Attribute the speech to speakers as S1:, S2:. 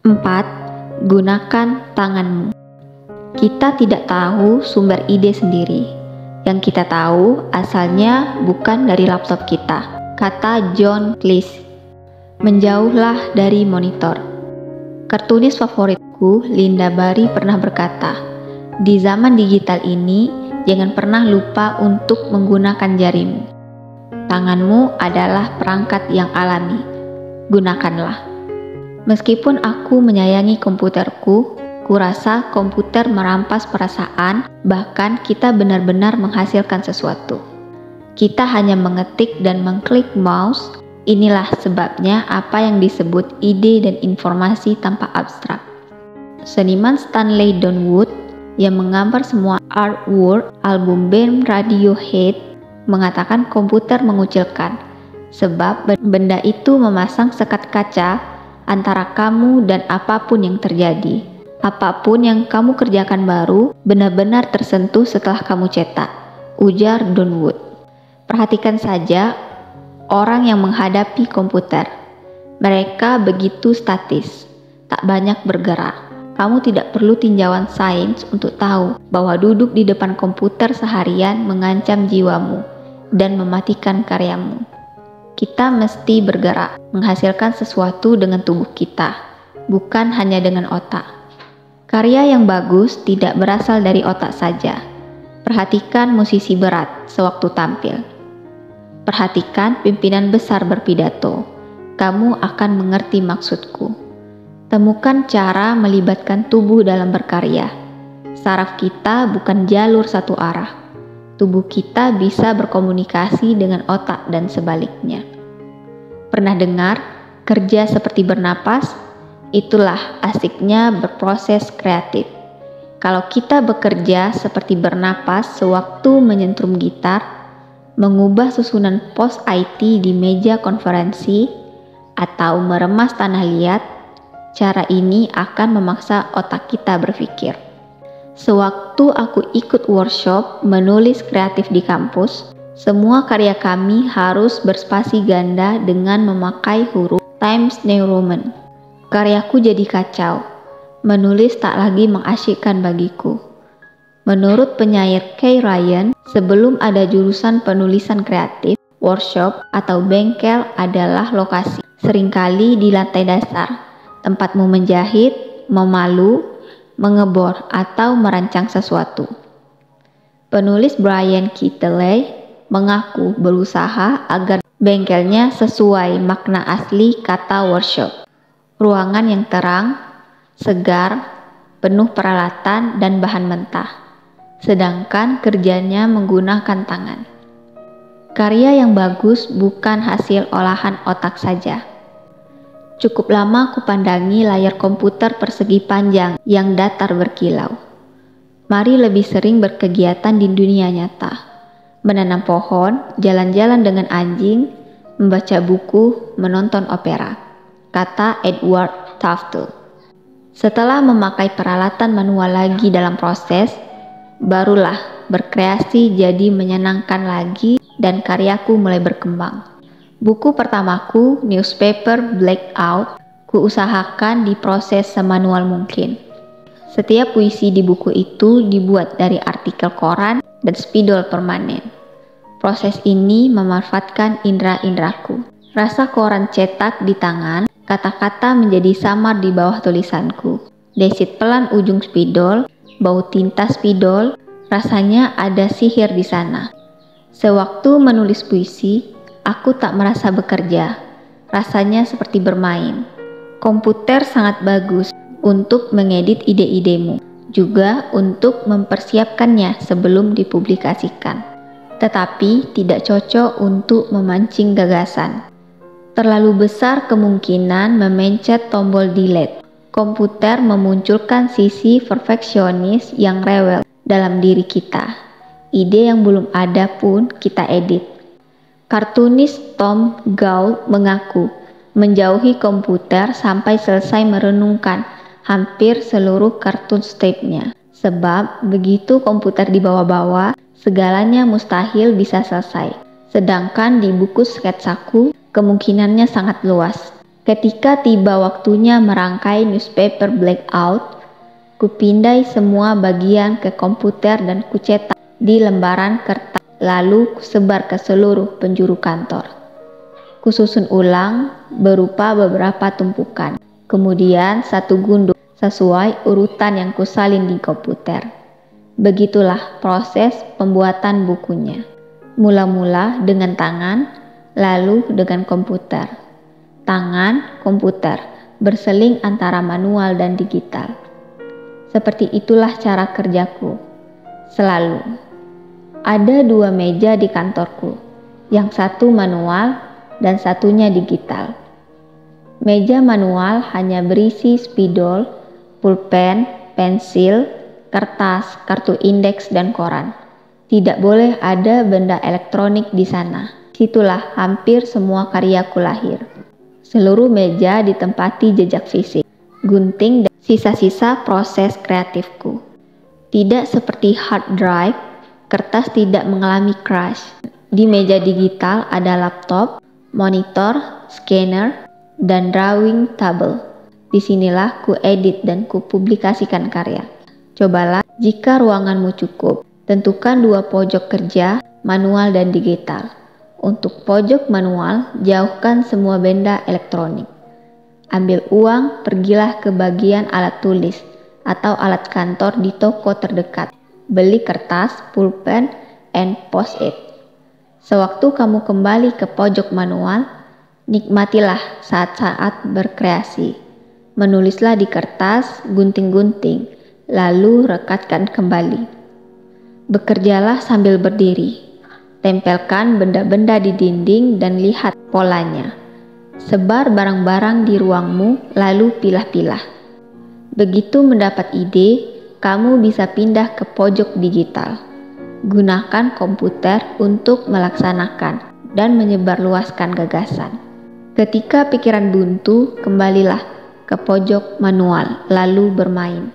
S1: 4. Gunakan tanganmu. Kita tidak tahu sumber ide sendiri. Yang kita tahu asalnya bukan dari laptop kita, kata John Cleese. Menjauhlah dari monitor. Kartunis favoritku, Lynda Barry, pernah berkata, di zaman digital ini, jangan pernah lupa untuk menggunakan jarimu. Tanganmu adalah perangkat yang alami. Gunakanlah. Meskipun aku menyayangi komputerku, kurasa komputer merampas perasaan, bahkan kita benar-benar menghasilkan sesuatu. Kita hanya mengetik dan mengklik mouse. Inilah sebabnya apa yang disebut ide dan informasi tanpa abstrak. Seniman Stanley Donwood yang menggambar semua artwork album band Radiohead mengatakan komputer mengucilkan, sebab benda itu memasang sekat kaca antara kamu dan apapun yang terjadi. Apapun yang kamu kerjakan baru benar-benar tersentuh setelah kamu cetak, ujar Donwood. Perhatikan saja orang yang menghadapi komputer. Mereka begitu statis, tak banyak bergerak. Kamu tidak perlu tinjauan sains untuk tahu bahwa duduk di depan komputer seharian mengancam jiwamu dan mematikan karyamu. Kita mesti bergerak, menghasilkan sesuatu dengan tubuh kita, bukan hanya dengan otak. Karya yang bagus tidak berasal dari otak saja. Perhatikan musisi berat sewaktu tampil. Perhatikan pimpinan besar berpidato. Kamu akan mengerti maksudku. Temukan cara melibatkan tubuh dalam berkarya. Saraf kita bukan jalur satu arah. Tubuh kita bisa berkomunikasi dengan otak dan sebaliknya. Pernah dengar kerja seperti bernapas? Itulah asiknya berproses kreatif. Kalau kita bekerja seperti bernapas sewaktu menyentrum gitar, mengubah susunan pos IT di meja konferensi, atau meremas tanah liat, cara ini akan memaksa otak kita berpikir. Sewaktu aku ikut workshop menulis kreatif di kampus, semua karya kami harus berspasi ganda dengan memakai huruf Times New Roman. Karyaku jadi kacau. Menulis tak lagi mengasyikkan bagiku. Menurut penyair Kay Ryan, sebelum ada jurusan penulisan kreatif, workshop atau bengkel adalah lokasi. Seringkali di lantai dasar, tempatmu menjahit, memalu, mengebor, atau merancang sesuatu. Penulis Brian Kittley mengaku berusaha agar bengkelnya sesuai makna asli kata workshop. Ruangan yang terang, segar, penuh peralatan dan bahan mentah. Sedangkan kerjanya menggunakan tangan. Karya yang bagus bukan hasil olahan otak saja. Cukup lama kupandangi layar komputer persegi panjang yang datar berkilau. Mari lebih sering berkegiatan di dunia nyata. Menanam pohon, jalan-jalan dengan anjing, membaca buku, menonton opera, kata Edward Tufte. Setelah memakai peralatan manual lagi dalam proses, barulah berkreasi jadi menyenangkan lagi dan karyaku mulai berkembang. Buku pertamaku, Newspaper Blackout, kuusahakan diproses semanual mungkin. Setiap puisi di buku itu dibuat dari artikel koran dan spidol permanen. Proses ini memanfaatkan indera-inderaku. Rasa koran cetak di tangan, kata-kata menjadi samar di bawah tulisanku. Desit pelan ujung spidol, bau tinta spidol, rasanya ada sihir di sana. Sewaktu menulis puisi, aku tak merasa bekerja. Rasanya seperti bermain. Komputer sangat bagus untuk mengedit ide-idemu, juga untuk mempersiapkannya sebelum dipublikasikan. Tetapi tidak cocok untuk memancing gagasan. Terlalu besar kemungkinan memencet tombol delete. Komputer memunculkan sisi perfeksionis yang rewel dalam diri kita. Ide yang belum ada pun kita edit. Kartunis Tom Gaul mengaku menjauhi komputer sampai selesai merenungkan hampir seluruh kartun stripnya. Sebab begitu komputer dibawa-bawa, segalanya mustahil bisa selesai. Sedangkan di buku sketsaku, kemungkinannya sangat luas. Ketika tiba waktunya merangkai newspaper blackout, kupindai semua bagian ke komputer dan kucetak di lembaran kertas, lalu kusebar ke seluruh penjuru kantor. Kususun ulang berupa beberapa tumpukan, kemudian satu gunduh sesuai urutan yang kusalin di komputer. Begitulah proses pembuatan bukunya. Mula-mula dengan tangan, lalu dengan komputer. Tangan, komputer, berseling antara manual dan digital. Seperti itulah cara kerjaku. Selalu. Ada 2 meja di kantorku, yang satu manual dan satunya digital. Meja manual hanya berisi spidol, pulpen, pensil, kertas, kartu indeks, dan koran. Tidak boleh ada benda elektronik di sana. Situlah hampir semua karyaku lahir. Seluruh meja ditempati jejak fisik, gunting, dan sisa-sisa proses kreatifku. Tidak seperti hard drive, kertas tidak mengalami crash. Di meja digital ada laptop, monitor, scanner, dan drawing table. Disinilah ku edit dan ku publikasikan karya. Cobalah jika ruanganmu cukup, tentukan 2 pojok kerja, manual dan digital. Untuk pojok manual, jauhkan semua benda elektronik. Ambil uang, pergilah ke bagian alat tulis atau alat kantor di toko terdekat. Beli kertas, pulpen, and post-it. Sewaktu kamu kembali ke pojok manual, nikmatilah saat-saat berkreasi. Menulislah di kertas, gunting-gunting, lalu rekatkan kembali. Bekerjalah sambil berdiri. Tempelkan benda-benda di dinding dan lihat polanya. Sebar barang-barang di ruangmu, lalu pilah-pilah. Begitu mendapat ide, kamu bisa pindah ke pojok digital. Gunakan komputer untuk melaksanakan dan menyebarluaskan gagasan. Ketika pikiran buntu, kembalilah ke pojok manual, lalu bermain.